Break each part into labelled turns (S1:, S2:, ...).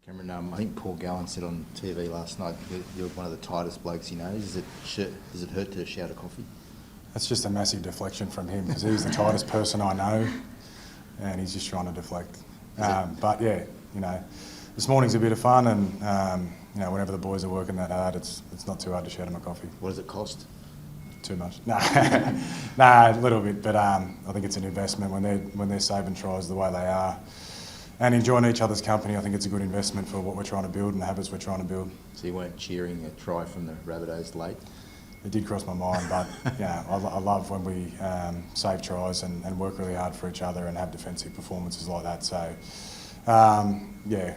S1: Cameron, I think Paul Gallen said on TV last night you're one of the tightest blokes he knows. Does it hurt to shout a coffee?
S2: That's just a massive deflection from him because he's the tightest person I know, and he's just trying to deflect. But yeah, this morning's a bit of fun, and whenever the boys are working that hard, it's not too hard to shout him a coffee.
S1: What does it cost?
S2: Too much. Nah, a little bit, but I think it's an investment when they're saving tries the way they are and enjoying each other's company. I think it's a good investment for what we're trying to build and the habits we're trying to build.
S1: So you weren't cheering a try from the Rabbitohs late?
S2: It did cross my mind, but I love when we save tries and work really hard for each other and have defensive performances like that. So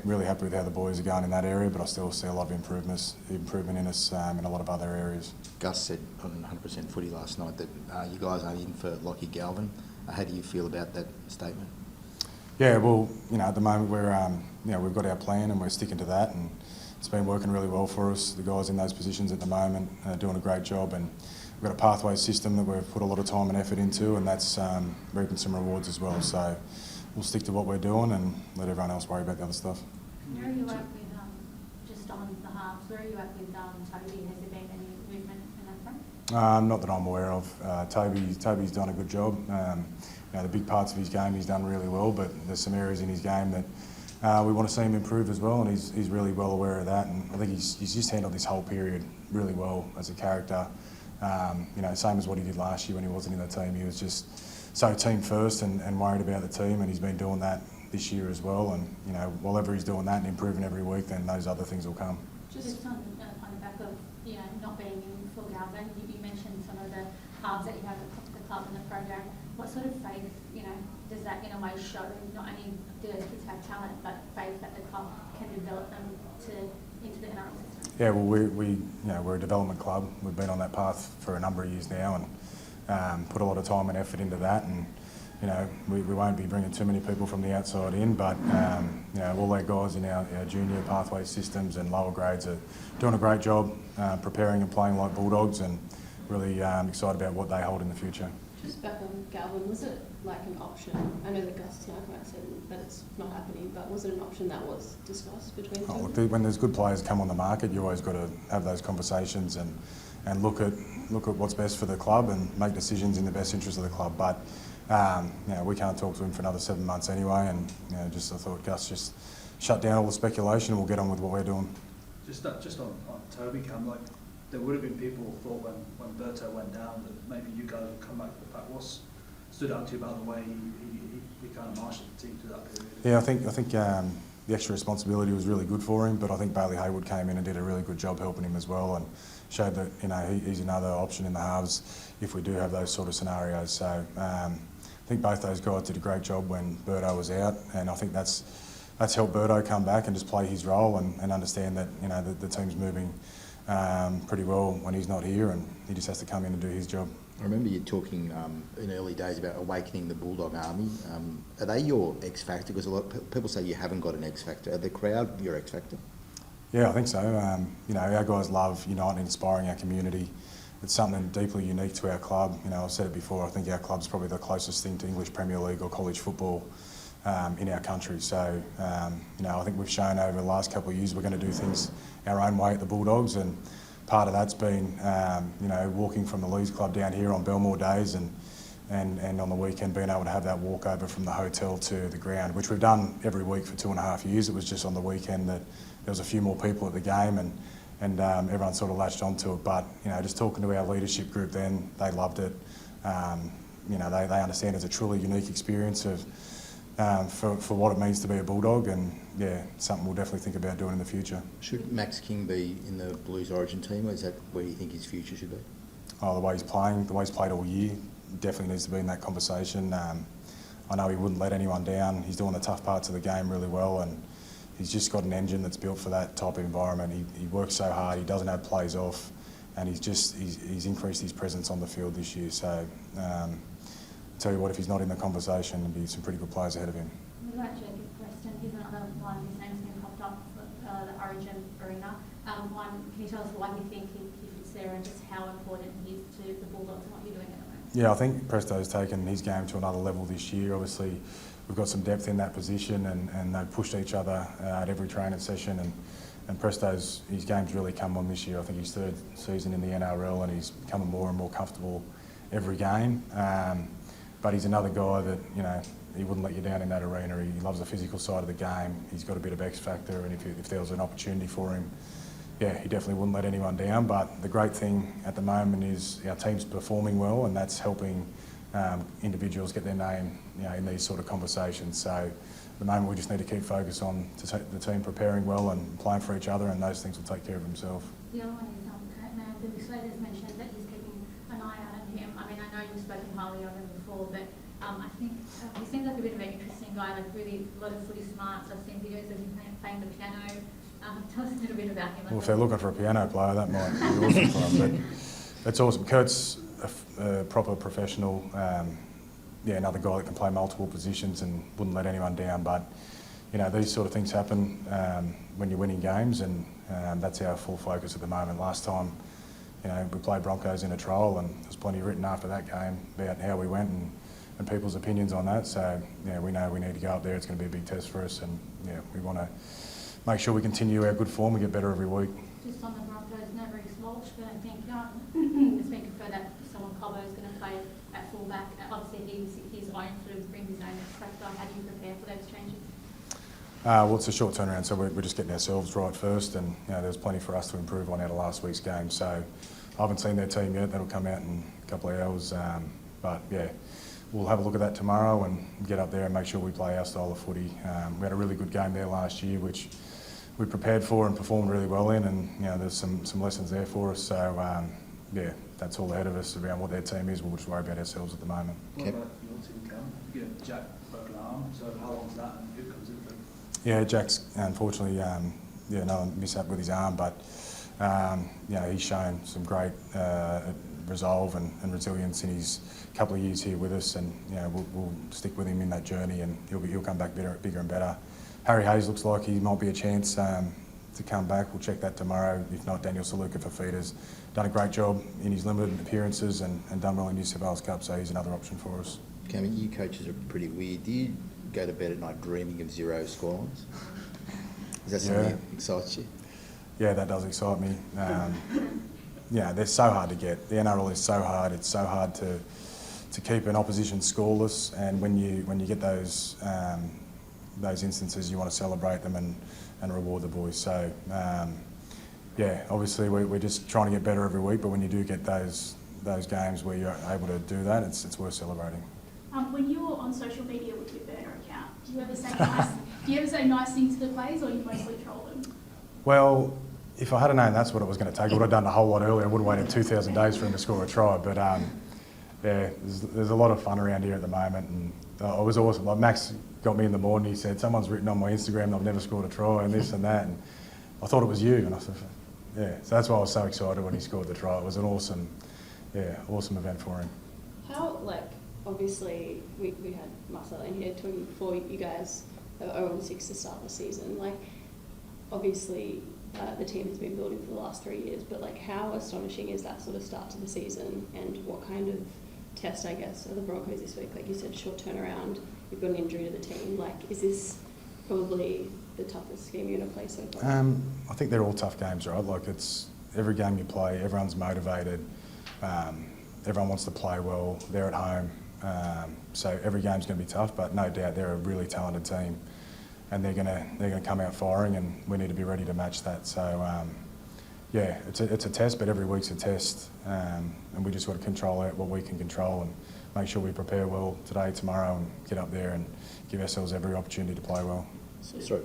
S2: really happy with how the boys are going in that area, but I still see a lot of improvement in us in a lot of other areas.
S1: Gus said on 100% Footy last night that you guys aren't in for Lockie Galvin. How do you feel about that statement?
S2: Yeah, well, at the moment we've got our plan and we're sticking to that, and it's been working really well for us. The guys in those positions at the moment are doing a great job, and we've got a pathway system that we've put a lot of time and effort into, and that's reaping some rewards as well. So we'll stick to what we're doing and let everyone else worry about the other stuff.
S3: Where are you at with, just on the halves, where are you at with Toby? Has there been any movement in that front?
S2: Not that I'm aware of. Toby's done a good job. The big parts of his game he's done really well, but there's some areas in his game that we want to see him improve as well, and he's really well aware of that. And I think he's just handled this whole period really well as a character. Same as what he did last year when he wasn't in the team. He was just so team first and worried about the team, and he's been doing that this year as well. And whatever he's doing that and improving every week, then those other things will come.
S3: Just on the back of not being in full Galvin, you mentioned some of the halves that you have at the club and the program. What sort of faith does that in a way show? Not only do the kids have talent, but faith that the club can develop them into the NRL system.
S2: Yeah, well, we're a development club. We've been on that path for a number of years now, and put a lot of time and effort into that. And we won't be bringing too many people from the outside in, but all our guys in our junior pathway systems and lower grades are doing a great job preparing and playing like Bulldogs, and really excited about what they hold in the future.
S4: Just back on Galvin, was it like an option? I know that Gus tonight came out and said that it's not happening, but was it an option that was discussed between the two?
S2: When there's good players come on the market, you always got to have those conversations and look at what's best for the club and make decisions in the best interest of the club. But we can't talk to him for another 7 months anyway, and I thought Gus just shut down all the speculation and we'll get on with what we're doing.
S5: Just on Toby, Cam, there would have been people who thought when Berto went down that maybe you guys would come back to the pack. What stood out to you about the way he kind of marshalled the team through that period?
S2: Yeah, I think the extra responsibility was really good for him, but I think Bailey Haywood came in and did a really good job helping him as well, and showed that he's another option in the halves if we do have those sort of scenarios. So I think both those guys did a great job when Berto was out, and I think that's helped Berto come back and just play his role and understand that the team's moving pretty well when he's not here, and he just has to come in and do his job.
S1: I remember you talking in early days about awakening the Bulldog Army. Are they your X factor? Because a lot of people say you haven't got an X factor. Are the crowd your X factor?
S2: Yeah, I think so. Our guys love uniting and inspiring our community. It's something deeply unique to our club. I've said it before, I think our club's probably the closest thing to English Premier League or college football in our country. So, I think we've shown over the last couple of years we're going to do things our own way at the Bulldogs, and part of that's been, walking from the Leeds Club down here on Belmore days, and on the weekend being able to have that walk over from the hotel to the ground, which we've done every week for 2.5 years. It was just on the weekend that there was a few more people at the game, and everyone sort of latched onto it. But just talking to our leadership group then, they loved it. They understand it's a truly unique experience for what it means to be a Bulldog, and something we'll definitely think about doing in the future.
S1: Should Max King be in the Blues Origin team, or is that where you think his future should be?
S2: Oh, the way he's played all year, definitely needs to be in that conversation. I know he wouldn't let anyone down. He's doing the tough parts of the game really well, and he's just got an engine that's built for that type of environment. He works so hard, he doesn't have plays off, and he's increased his presence on the field this year. So, tell you what, if he's not in the conversation, there'll be some pretty good players ahead of him.
S3: What about Jacob Preston? He's another one whose name's been popped up for the Origin arena. Can you tell us why you think he fits there, and just how important he is to the Bulldogs and what you're doing at the moment?
S2: Yeah, I think Presto's taken his game to another level this year. Obviously, we've got some depth in that position, and they've pushed each other at every training session. And Presto's, his game's really come on this year. I think his third season in the NRL, and he's becoming more and more comfortable every game. But he's another guy that, you know, he wouldn't let you down in that arena. He loves the physical side of the game. He's got a bit of X factor, and if there was an opportunity for him, yeah, he definitely wouldn't let anyone down. But the great thing at the moment is our team's performing well, and that's helping individuals get their name, you know, in these sort of conversations. So at the moment we just need to keep focus on the team preparing well and playing for each other, and those things will take care of themselves.
S3: The other one is Billy Slater's mentioned that he's keeping an eye out on him. I mean, I know you've spoken highly of him before, but I think he seems like a bit of an interesting guy, like really a lot of footy smarts. I've seen videos of him playing the piano. Tell us a little bit about him.
S2: Well, if they're looking for a piano player, that might be awesome for them. But that's awesome. Kurt's a proper professional. Yeah, another guy that can play multiple positions and wouldn't let anyone down. But you know, these sort of things happen when you're winning games, and that's our full focus at the moment. Last time, you know, we played Broncos in a trial, and there's plenty written after that game about how we went and people's opinions on that. So yeah, we know we need to go up there. It's going to be a big test for us, and yeah, we want to make sure we continue our good form and get better every week.
S3: Just on the Broncos, no Reece Walsh, but I think it's been confirmed that someone Cobbo is going to play at fullback. Obviously, his own sort of brings his own factor. How do you prepare for those changes?
S2: Well, it's a short turnaround, so we're just getting ourselves right first, and you know, there's plenty for us to improve on out of last week's game. So I haven't seen their team yet. That'll come out in a couple of hours. But yeah, we'll have a look at that tomorrow and get up there and make sure we play our style of footy. We had a really good game there last year, which we prepared for and performed really well in, and you know, there's some lessons there for us. So yeah, that's all ahead of us around what their team is. We'll just worry about ourselves at the moment.
S5: What about your team, Cam? You get Jack broken arm, so how long's that and who comes in for him?
S2: Yeah, Jack's unfortunately, yeah, no mishap with his arm, but you know, he's shown some great resolve and resilience in his couple of years here with us, and you know, we'll stick with him in that journey, and he'll come back bigger and better. Harry Hayes looks like he might be a chance to come back. We'll check that tomorrow. If not, Daniel Saluka for Feeder's done a great job in his limited appearances and done well in New South Wales Cup, so he's another option for us.
S1: Cam, you coaches are pretty weird. Do you go to bed at night dreaming of zero scorelines? Is that something that excites you?
S2: Yeah, that does excite me. Yeah, they're so hard to get. The NRL is so hard. It's so hard to keep an opposition scoreless, and when you get those instances, you want to celebrate them and reward the boys. So yeah, obviously we're just trying to get better every week, but when you do get those games where you're able to do that, it's worth celebrating.
S6: When you're on social media with your burner account, do you ever say nice things to the players, or you mostly troll them?
S2: Well, if I had known that's what it was going to take, I would have done a whole lot earlier. I would have waited 2,000 days for him to score a try. But yeah, there's a lot of fun around here at the moment, and it was awesome. Like Max got me in the morning. He said, "Someone's written on my Instagram that I've never scored a try, and this and that." And I thought it was you, and I said, "Yeah." So that's why I was so excited when he scored the try. It was an awesome event for him.
S4: How, obviously, we had Marcel in here talking before you guys were 0-6 to start the season. Obviously, the team has been building for the last 3 years, but how astonishing is that sort of start to the season, and what kind of test, I guess, are the Broncos this week? Like you said, short turnaround, you've got an injury to the team. Is this probably the toughest game you're going to play so far?
S2: I think they're all tough games, right? It's every game you play, everyone's motivated, everyone wants to play well, they're at home. So every game's going to be tough, but no doubt they're a really talented team, and they're going to come out firing, and we need to be ready to match that. So yeah, it's a test, but every week's a test, and we just got to control out what we can control and make sure we prepare well today, tomorrow, and get up there and give ourselves every opportunity to play well.
S1: Sorry.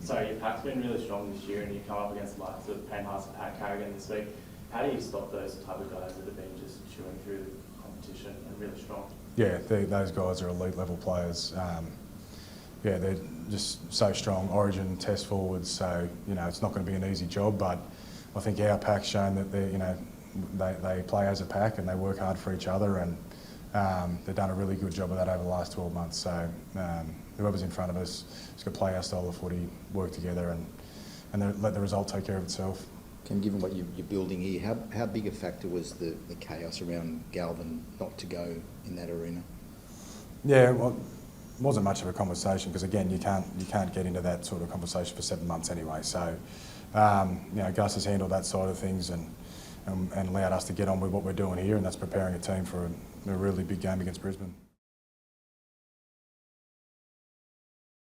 S7: So your pack's been really strong this year, and you come up against the likes of Payne Haas and Pat Carrigan this week. How do you stop those type of guys that have been just chewing through the competition and really strong?
S2: Yeah, those guys are elite level players. Yeah, they're just so strong. Origin test forwards, so it's not going to be an easy job. But I think our pack's shown that they play as a pack and they work hard for each other, and they've done a really good job of that over the last 12 months. So whoever's in front of us has got to play our style of footy, work together, and let the result take care of itself.
S1: Ken, given what you're building here, how big a factor was the chaos around Galvin not to go in that arena?
S2: Yeah, well, wasn't much of a conversation because again you can't get into that sort of conversation for 7 months anyway. So you know, Gus has handled that side of things and allowed us to get on with what we're doing here, and that's preparing a team for a really big game against Brisbane.